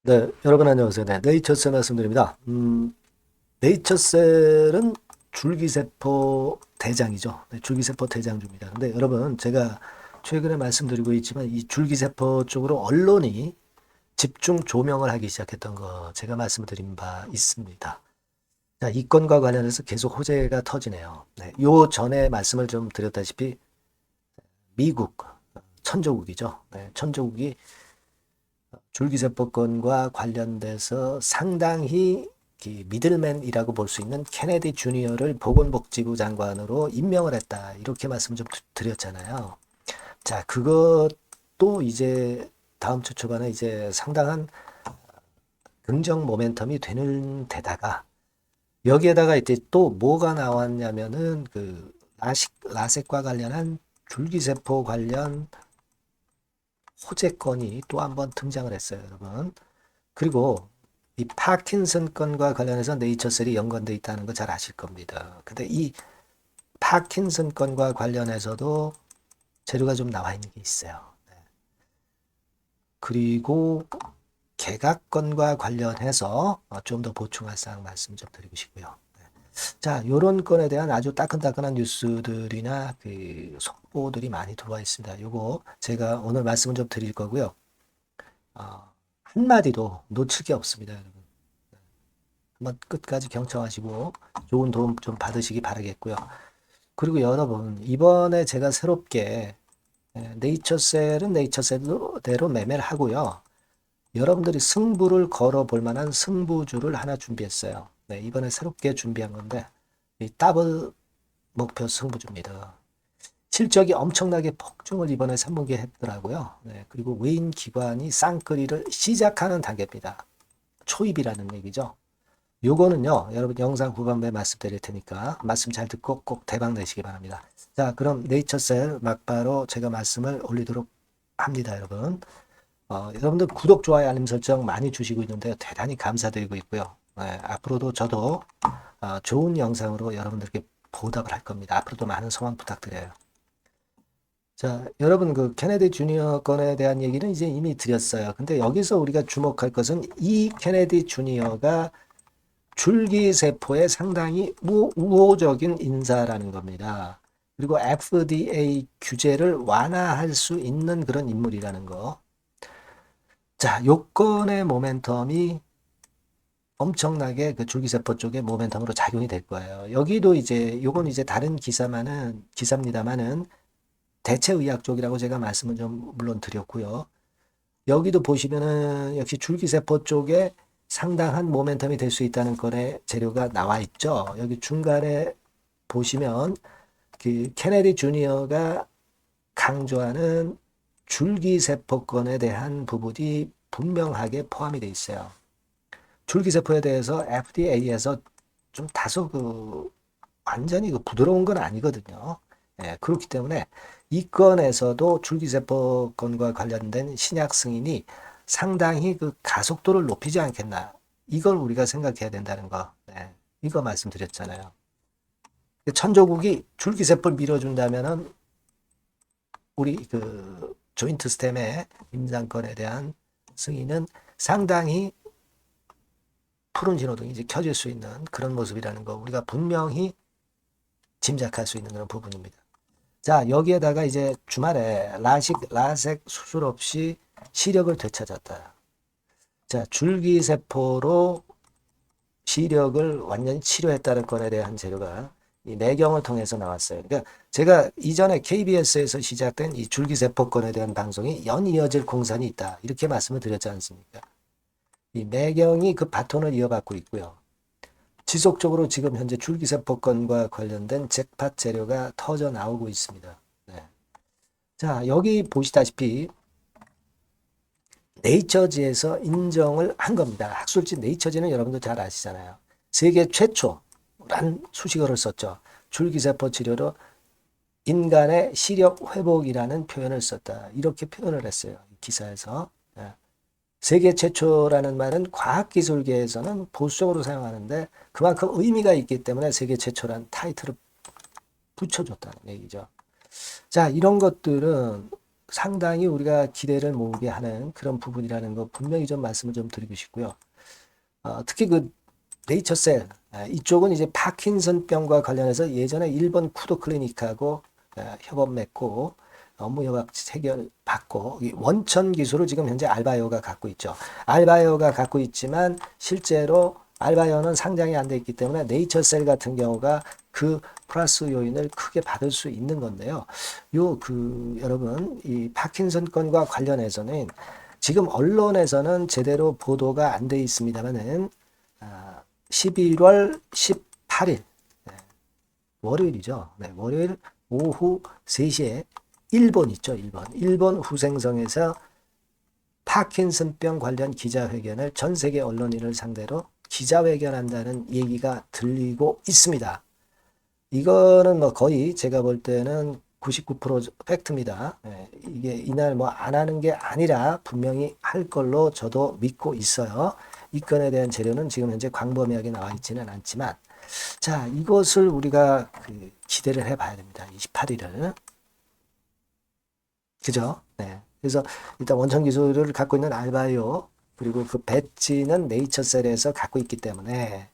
네, 여러분 안녕하세요. 네, 네이처셀 말씀드립니다. 네이처셀은 줄기세포 대장이죠. 네, 줄기세포 대장주입니다. 근데 여러분, 제가 최근에 말씀드리고 있지만 이 줄기세포 쪽으로 언론이 집중 조명을 하기 시작했던 거 제가 말씀드린 바 있습니다. 자, 이 건과 관련해서 계속 호재가 터지네요. 네, 요 전에 말씀을 좀 드렸다시피 미국, 천조국이죠. 네, 천조국이 줄기세포권과 관련돼서 상당히 미들맨이라고 볼 수 있는 케네디 주니어를 보건복지부 장관으로 임명을 했다. 이렇게 말씀 좀 드렸잖아요. 자, 그것도 이제 다음 주 초반에 이제 상당한 긍정 모멘텀이 되는 데다가 여기에다가 이제 또 뭐가 나왔냐면은 그 라섹과 관련한 줄기세포 관련 호재건이 또 한번 등장을 했어요, 여러분. 그리고 이 파킨슨 건과 관련해서 네이처셀이 연관돼 있다는 거 잘 아실 겁니다. 근데 이 파킨슨 건과 관련해서도 재료가 좀 나와 있는 게 있어요. 네. 그리고 개각건과 관련해서 좀 더 보충할 사항 말씀 좀 드리고 싶고요. 자, 요런 건에 대한 아주 따끈따끈한 뉴스들이나 그 속보들이 많이 들어와 있습니다. 요거 제가 오늘 말씀을 좀 드릴 거고요. 한마디도 놓칠 게 없습니다, 여러분. 한번 끝까지 경청하시고 좋은 도움 좀 받으시기 바라겠고요. 그리고 여러분, 이번에 제가 새롭게 네이처셀은 네이처셀대로 매매를 하고요. 여러분들이 승부를 걸어볼 만한 승부주를 하나 준비했어요. 네, 이번에 새롭게 준비한 건데 이 더블 목표 승부주입니다. 실적이 엄청나게 폭증을 이번에 3분기에 했더라고요. 네, 그리고 외인 기관이 쌍끌이를 시작하는 단계입니다. 초입이라는 얘기죠. 요거는요, 여러분 영상 후반부에 말씀드릴 테니까 말씀 잘 듣고 꼭 대박 내시기 바랍니다. 자, 그럼 네이처셀 막바로 제가 말씀을 올리도록 합니다, 여러분. 여러분들 구독, 좋아요, 알림 설정 많이 주시고 있는데요. 대단히 감사드리고 있고요. 네, 앞으로도 저도 좋은 영상으로 여러분들께 보답을 할 겁니다. 앞으로도 많은 성원 부탁드려요. 자, 여러분 그 케네디 주니어 건에 대한 얘기는 이제 이미 드렸어요. 근데 여기서 우리가 주목할 것은 이 케네디 주니어가 줄기세포에 상당히 우호적인 인사라는 겁니다. 그리고 FDA 규제를 완화할 수 있는 그런 인물이라는 거. 자, 요건의 모멘텀이 엄청나게 그 줄기세포 쪽의 모멘텀으로 작용이 될 거예요. 여기도 이제 요건 이제 다른 기사입니다만은 대체의학 쪽이라고 제가 말씀을 좀 물론 드렸고요. 여기도 보시면은 역시 줄기세포 쪽에 상당한 모멘텀이 될 수 있다는 건의 재료가 나와 있죠. 여기 중간에 보시면 그 케네디 주니어가 강조하는 줄기세포권에 대한 부분이 분명하게 포함이 되어 있어요. 줄기세포에 대해서 FDA에서 좀 다소 완전히 부드러운 건 아니거든요. 예, 그렇기 때문에 이 건에서도 줄기세포 건과 관련된 신약 승인이 상당히 그 가속도를 높이지 않겠나. 이걸 우리가 생각해야 된다는 거. 네, 이거 말씀드렸잖아요. 천조국이 줄기세포를 밀어준다면은 우리 그 조인트 스템의 임상건에 대한 승인은 상당히 푸른 신호등이 이제 켜질 수 있는 그런 모습이라는 거 우리가 분명히 짐작할 수 있는 그런 부분입니다. 자, 여기에다가 이제 주말에 라섹 수술 없이 시력을 되찾았다. 자, 줄기세포로 시력을 완전히 치료했다는 건에 대한 재료가 이 매경을 통해서 나왔어요. 그러니까 제가 이전에 KBS에서 시작된 이 줄기세포 건에 대한 방송이 연이어질 공산이 있다. 이렇게 말씀을 드렸지 않습니까? 이 매경이 그 바톤을 이어받고 있고요. 지속적으로 지금 현재 줄기세포건과 관련된 잭팟 재료가 터져 나오고 있습니다. 네. 자, 여기 보시다시피 네이처지에서 인정을 한 겁니다. 학술지 네이처지는 여러분도 잘 아시잖아요. 세계 최초란 수식어를 썼죠. 줄기세포 치료로 인간의 시력 회복이라는 표현을 썼다. 이렇게 표현을 했어요. 기사에서. 네. 세계 최초라는 말은 과학기술계에서는 보수적으로 사용하는데 그만큼 의미가 있기 때문에 세계 최초란 타이틀을 붙여줬다는 얘기죠. 자, 이런 것들은 상당히 우리가 기대를 모으게 하는 그런 부분이라는 거 분명히 좀 말씀을 좀 드리고 싶고요. 특히 그 네이처셀 이쪽은 이제 파킨슨병과 관련해서 예전에 일본 쿠도 클리닉하고 협업 맺고 업무 협약 체결 받고 원천 기술을 지금 현재 알바이오가 갖고 있죠. 알바이오가 갖고 있지만 실제로 알바이오는 상장이 안 돼 있기 때문에 네이처셀 같은 경우가 그 플러스 요인을 크게 받을 수 있는 건데요. 여러분 이 파킨슨 건과 관련해서는 지금 언론에서는 제대로 보도가 안 돼 있습니다만은 11월 18일 월요일이죠. 네, 월요일 오후 3시에 일본 있죠. 일본 후생성에서 파킨슨병 관련 기자회견을 전 세계 언론인을 상대로 기자회견한다는 얘기가 들리고 있습니다. 이거는 뭐 거의 제가 볼 때는 99% 팩트입니다. 이게 이날 뭐 안 하는 게 아니라 분명히 할 걸로 저도 믿고 있어요. 이 건에 대한 재료는 지금 현재 광범위하게 나와 있지는 않지만, 자, 이것을 우리가 기대를 해봐야 됩니다. 28일을. 그죠? 네. 그래서 일단 원천 기술을 갖고 있는 알바이오, 그리고 그 배지는 네이처셀에서 갖고 있기 때문에,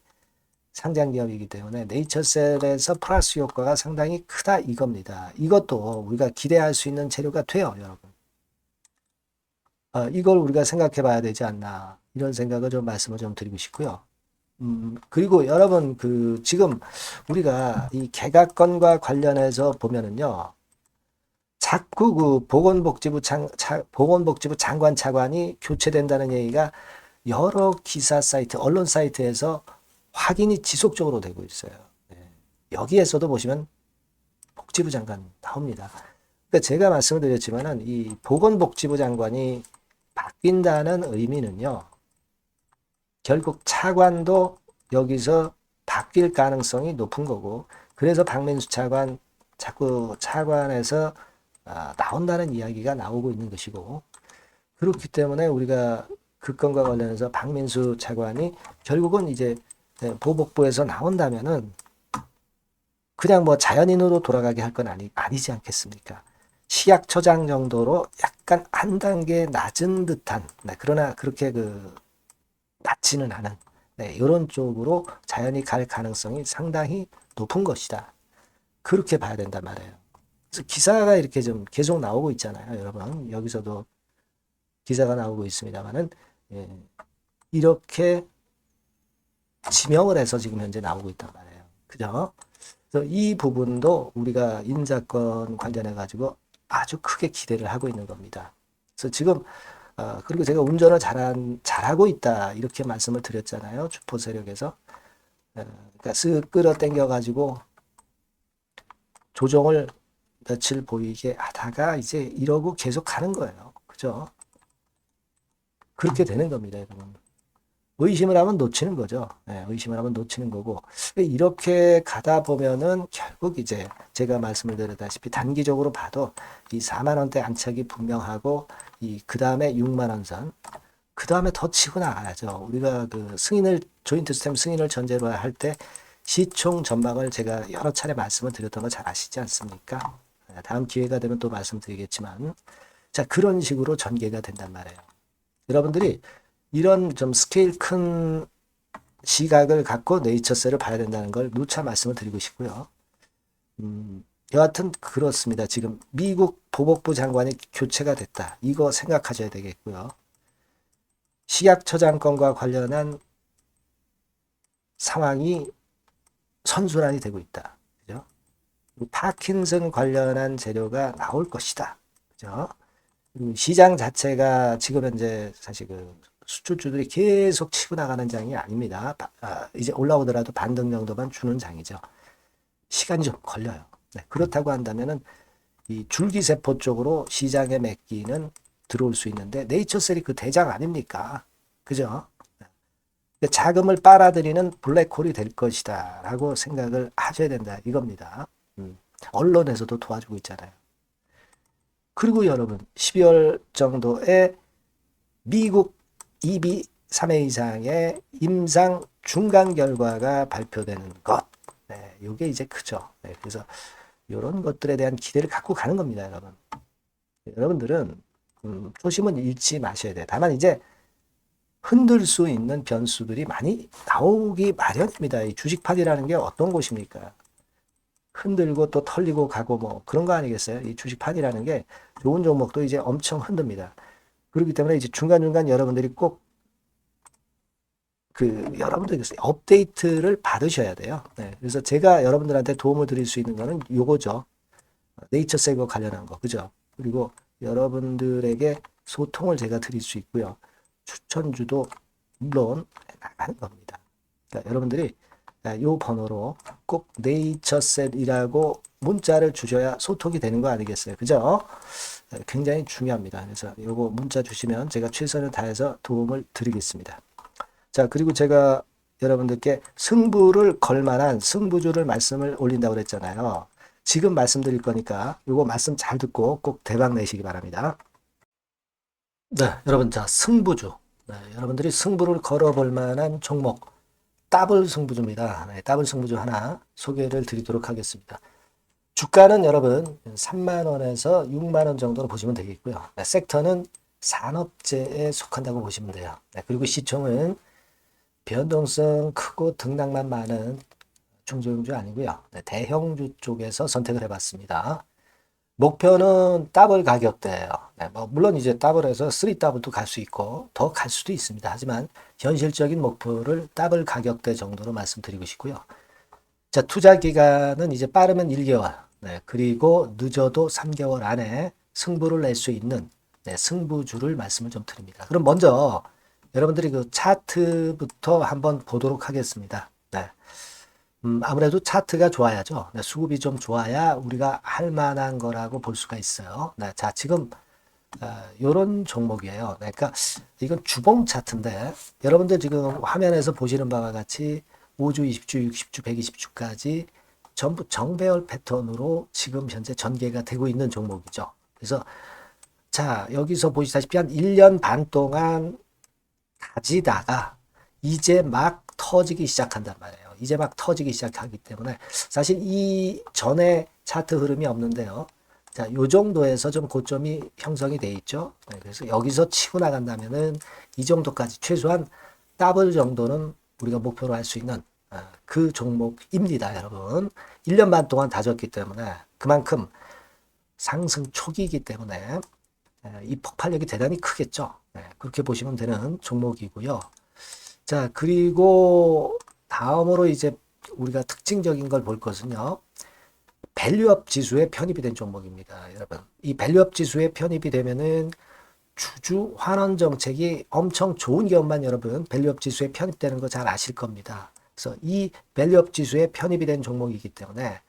상장 기업이기 때문에 네이처셀에서 플러스 효과가 상당히 크다 이겁니다. 이것도 우리가 기대할 수 있는 재료가 돼요, 여러분. 이걸 우리가 생각해 봐야 되지 않나. 이런 생각을 좀 말씀을 좀 드리고 싶고요. 그리고 여러분, 지금 우리가 이 개각건과 관련해서 보면은요, 자꾸 보건복지부 장관 차관이 교체된다는 얘기가 여러 기사 사이트, 언론 사이트에서 확인이 지속적으로 되고 있어요. 네. 여기에서도 보시면 복지부 장관 나옵니다. 그러니까 제가 말씀을 드렸지만은 이 보건복지부 장관이 바뀐다는 의미는요, 결국 차관도 여기서 바뀔 가능성이 높은 거고, 그래서 박민수 차관 자꾸 차관에서 나온다는 이야기가 나오고 있는 것이고, 그렇기 때문에 우리가 그 건과 관련해서 박민수 차관이 결국은 이제 보복부에서 나온다면은 그냥 뭐 자연인으로 돌아가게 할 건 아니지 않겠습니까? 시약처장 정도로 약간 한 단계 낮은 듯한, 그러나 그렇게 낮지는 않은, 이런 쪽으로 자연이 갈 가능성이 상당히 높은 것이다. 그렇게 봐야 된단 말이에요. 그래서 기사가 이렇게 좀 계속 나오고 있잖아요, 여러분. 여기서도 기사가 나오고 있습니다만은, 이렇게 지명을 해서 지금 현재 나오고 있단 말이에요. 그죠? 그래서 이 부분도 우리가 인사권 관련해 가지고 아주 크게 기대를 하고 있는 겁니다. 그래서 지금 그리고 제가 운전을 잘하고 있다 이렇게 말씀을 드렸잖아요. 주포 세력에서 그러니까 쓱 끌어당겨 가지고 조정을 며칠 보이게 하다가 이제 이러고 계속 가는 거예요. 그죠? 그렇게 되는 겁니다, 여러분. 의심을 하면 놓치는 거죠. 의심을 하면 놓치는 거고, 이렇게 가다 보면은 결국 이제 제가 말씀을 드렸다시피 단기적으로 봐도 이 4만 원대 안착이 분명하고, 그 다음에 6만 원 선, 그 다음에 더 치고 나가야죠. 우리가 조인트 스템 승인을 전제로 할 때 시총 전망을 제가 여러 차례 말씀을 드렸던 거 잘 아시지 않습니까? 다음 기회가 되면 또 말씀드리겠지만, 자, 그런 식으로 전개가 된단 말이에요. 여러분들이 이런 좀 스케일 큰 시각을 갖고 네이처셀을 봐야 된다는 걸 누차 말씀을 드리고 싶고요. 여하튼 그렇습니다. 지금 미국 보복부 장관이 교체가 됐다. 이거 생각하셔야 되겠고요. 식약처장권과 관련한 상황이 선순환이 되고 있다. 그죠? 파킨슨 관련한 재료가 나올 것이다. 그죠? 시장 자체가 지금 현재 사실 수출주들이 계속 치고 나가는 장이 아닙니다. 이제 올라오더라도 반등 정도만 주는 장이죠. 시간이 좀 걸려요. 그렇다고 한다면은 이 줄기세포 쪽으로 시장에 맡기는 들어올 수 있는데 네이처셀이 그 대장 아닙니까? 그죠? 자금을 빨아들이는 블랙홀이 될 것이다 라고 생각을 하셔야 된다 이겁니다. 언론에서도 도와주고 있잖아요. 그리고 여러분 12월 정도에 미국 2비 3회 이상의 임상 중간 결과가 발표되는 것. 이게 이제 크죠. 그래서 이런 것들에 대한 기대를 갖고 가는 겁니다, 여러분. 여러분들은 초심은 잃지 마셔야 돼요. 다만 이제 흔들 수 있는 변수들이 많이 나오기 마련입니다. 이 주식판이라는 게 어떤 곳입니까? 흔들고 또 털리고 가고 뭐 그런 거 아니겠어요? 이 주식판이라는 게 좋은 종목도 이제 엄청 흔듭니다. 그렇기 때문에 이제 중간중간 여러분들이 꼭 여러분들 업데이트를 받으셔야 돼요. 네, 그래서 제가 여러분들한테 도움을 드릴 수 있는 거는 요거죠. 네이처셀과 관련한 거, 그죠? 그리고 여러분들에게 소통을 제가 드릴 수 있고요. 추천주도 물론 나가는 겁니다. 그러니까 여러분들이 이 번호로 꼭 네이처셀이라고 문자를 주셔야 소통이 되는 거 아니겠어요? 그죠? 굉장히 중요합니다. 그래서 요거 문자 주시면 제가 최선을 다해서 도움을 드리겠습니다. 자, 그리고 제가 여러분들께 승부를 걸 만한 승부주를 말씀을 올린다고 그랬잖아요. 지금 말씀드릴 거니까 요거 말씀 잘 듣고 꼭 대박 내시기 바랍니다. 네, 여러분, 자, 승부주. 네, 여러분들이 승부를 걸어볼 만한 종목, 더블 승부주입니다. 네, 더블 승부주 하나 소개를 드리도록 하겠습니다. 주가는 여러분 3만 원에서 6만 원 정도로 보시면 되겠고요. 네, 섹터는 산업재에 속한다고 보시면 돼요. 네, 그리고 시총은 변동성 크고 등락만 많은 중소형주 아니고요. 네, 대형주 쪽에서 선택을 해봤습니다. 목표는 더블 가격대예요. 네, 뭐 물론 이제 더블에서 3더블도 갈 수 있고 더 갈 수도 있습니다. 하지만 현실적인 목표를 더블 가격대 정도로 말씀드리고 싶고요. 자, 투자 기간은 이제 빠르면 1개월, 네, 그리고 늦어도 3개월 안에 승부를 낼 수 있는 네, 승부주를 말씀을 좀 드립니다. 그럼 먼저 여러분들이 그 차트부터 한번 보도록 하겠습니다. 네. 아무래도 차트가 좋아야죠. 네, 수급이 좀 좋아야 우리가 할 만한 거라고 볼 수가 있어요. 네, 자, 지금 요런 종목이에요. 네, 그러니까 이건 주봉 차트인데 여러분들 지금 화면에서 보시는 바와 같이 5주, 20주, 60주, 120주까지 전부 정배열 패턴으로 지금 현재 전개가 되고 있는 종목이죠. 그래서 자, 여기서 보시다시피 한 1년 반 동안 가지다가 이제 막 터지기 시작한단 말이에요. 이제 막 터지기 시작하기 때문에 사실 이 전에 차트 흐름이 없는데요. 자, 요 정도에서 좀 고점이 형성이 돼 있죠. 네, 그래서 여기서 치고 나간다면은 이 정도까지 최소한 더블 정도는 우리가 목표로 할 수 있는 그 종목입니다, 여러분. 1년 반 동안 다졌기 때문에 그만큼 상승 초기이기 때문에 이 폭발력이 대단히 크겠죠. 네, 그렇게 보시면 되는 종목이고요. 자, 그리고 다음으로 이제 우리가 특징적인 걸 볼 것은요. 밸류업 지수에 편입이 된 종목입니다, 여러분. 이 밸류업 지수에 편입이 되면은 주주 환원 정책이 엄청 좋은 기업만 여러분 밸류업 지수에 편입되는 거 잘 아실 겁니다. 그래서 이 밸류업 지수에 편입이 된 종목이기 때문에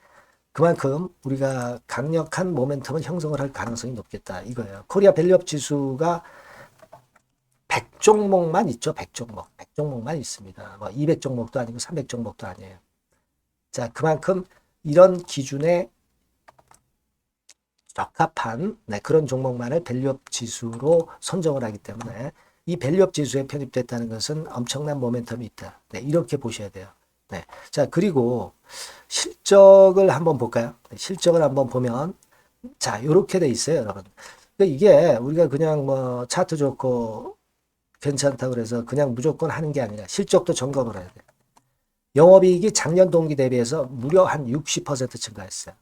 그만큼 우리가 강력한 모멘텀을 형성을 할 가능성이 높겠다 이거예요. 코리아 밸류업 지수가 100종목만 있죠. 100종목. 100종목만 있습니다. 뭐 200종목도 아니고 300종목도 아니에요. 자, 그만큼 이런 기준에 적합한 그런 종목만을 밸류업 지수로 선정을 하기 때문에 이 밸류업 지수에 편입됐다는 것은 엄청난 모멘텀이 있다. 네, 이렇게 보셔야 돼요. 네. 자, 그리고 실적을 한번 볼까요? 네, 실적을 한번 보면 자, 이렇게 돼 있어요, 여러분. 그러니까 이게 우리가 그냥 뭐 차트 좋고 괜찮다고 그래서 그냥 무조건 하는 게 아니라 실적도 점검을 해야 돼요. 영업이익이 작년 동기 대비해서 무려 한 60% 증가했어요.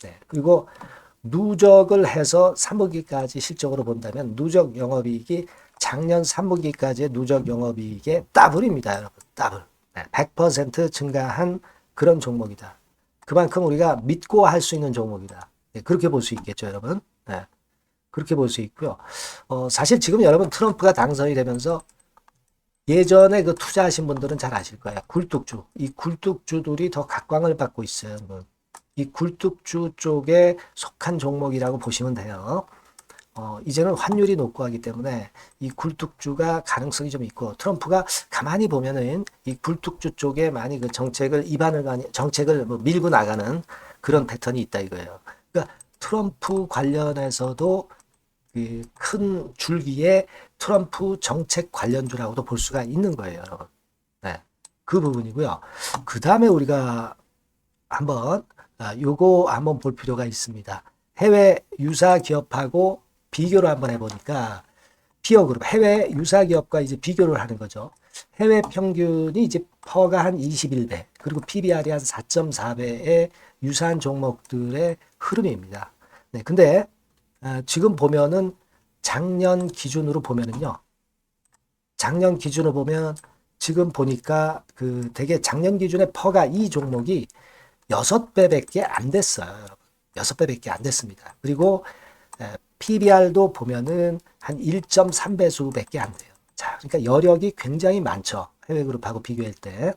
네. 그리고 누적을 해서 3분기까지 실적으로 본다면 누적 영업이익이 작년 3분기까지의 누적 영업이익의 더블입니다, 여러분. 더블. 네. 100% 증가한 그런 종목이다. 그만큼 우리가 믿고 할 수 있는 종목이다. 네. 그렇게 볼 수 있겠죠, 여러분. 네. 그렇게 볼 수 있고요. 사실 지금 여러분 트럼프가 당선이 되면서 예전에 그 투자하신 분들은 잘 아실 거예요. 굴뚝주. 이 굴뚝주들이 더 각광을 받고 있어요. 이 굴뚝주 쪽에 속한 종목이라고 보시면 돼요. 이제는 환율이 높고 하기 때문에 이 굴뚝주가 가능성이 좀 있고 트럼프가 가만히 보면은 이 굴뚝주 쪽에 많이 그 정책을 뭐 밀고 나가는 그런 패턴이 있다 이거예요. 그러니까 트럼프 관련해서도 그 큰 줄기에 트럼프 정책 관련주라고도 볼 수가 있는 거예요, 여러분. 네, 그 부분이고요. 그 다음에 우리가 한번 요거 한번 볼 필요가 있습니다. 해외 유사 기업하고 비교를 한번 해보니까 피어 그룹 해외 유사 기업과 이제 비교를 하는 거죠. 해외 평균이 이제 퍼가 한 21배, 그리고 PBR이 한 4.4배의 유사한 종목들의 흐름입니다. 네, 근데 지금 보면은 작년 기준으로 보면은요. 작년 기준으로 보면 지금 보니까 그 되게 작년 기준에 퍼가 이 종목이 6배밖에 안 됐어요, 여러분. 6배밖에 안 됐습니다. 그리고 PBR도 보면은 한 1.3배수밖에 안 돼요. 자, 그러니까 여력이 굉장히 많죠. 해외 그룹하고 비교할 때.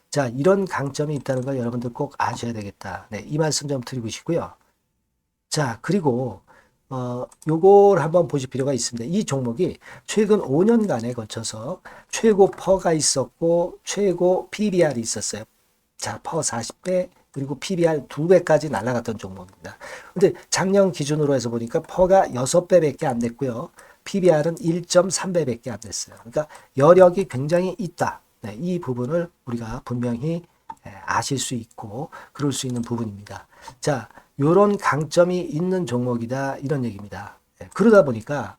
자, 이런 강점이 있다는 걸 여러분들 꼭 아셔야 되겠다. 네, 이 말씀 좀 드리고 싶고요. 자, 그리고 요걸 한번 보실 필요가 있습니다. 이 종목이 최근 5년간에 거쳐서 최고 퍼가 있었고 최고 PBR이 있었어요. 자, 퍼 40배 그리고 PBR 2배까지 날아갔던 종목입니다. 근데 작년 기준으로 해서 보니까 퍼가 6배밖에 안 됐고요. PBR은 1.3배밖에 안 됐어요. 그러니까 여력이 굉장히 있다. 네, 이 부분을 우리가 분명히 아실 수 있고 그럴 수 있는 부분입니다. 자, 요런 강점이 있는 종목이다 이런 얘기입니다. 그러다 보니까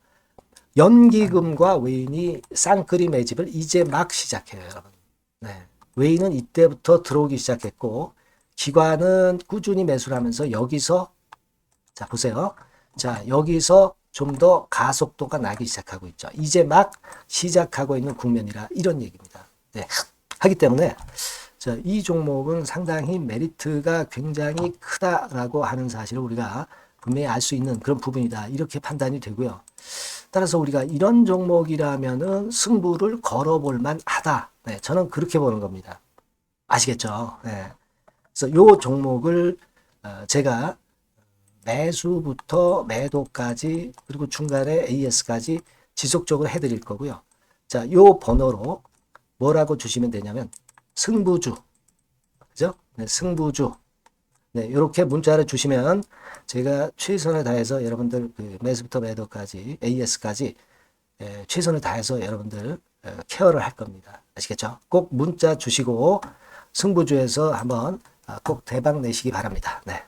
연기금과 외인이 쌍끌이 매집을 이제 막 시작해요, 여러분. 네, 외인은 이때부터 들어오기 시작했고 기관은 꾸준히 매수를 하면서 여기서 자 보세요. 자, 여기서 좀 더 가속도가 나기 시작하고 있죠. 이제 막 시작하고 있는 국면이라 이런 얘기입니다. 네, 하기 때문에 자, 이 종목은 상당히 메리트가 굉장히 크다라고 하는 사실을 우리가 분명히 알 수 있는 그런 부분이다. 이렇게 판단이 되고요. 따라서 우리가 이런 종목이라면은 승부를 걸어볼 만하다. 네, 저는 그렇게 보는 겁니다. 아시겠죠? 네. 그래서 요 종목을 제가 매수부터 매도까지 그리고 중간에 AS까지 지속적으로 해드릴 거고요. 자, 요 번호로 뭐라고 주시면 되냐면 승부주, 그죠? 네, 승부주. 네, 이렇게 문자를 주시면 제가 최선을 다해서 여러분들 그 매수부터 매도까지 AS까지 최선을 다해서 여러분들 케어를 할 겁니다. 아시겠죠? 꼭 문자 주시고 승부주에서 한번 꼭 대박 내시기 바랍니다. 네.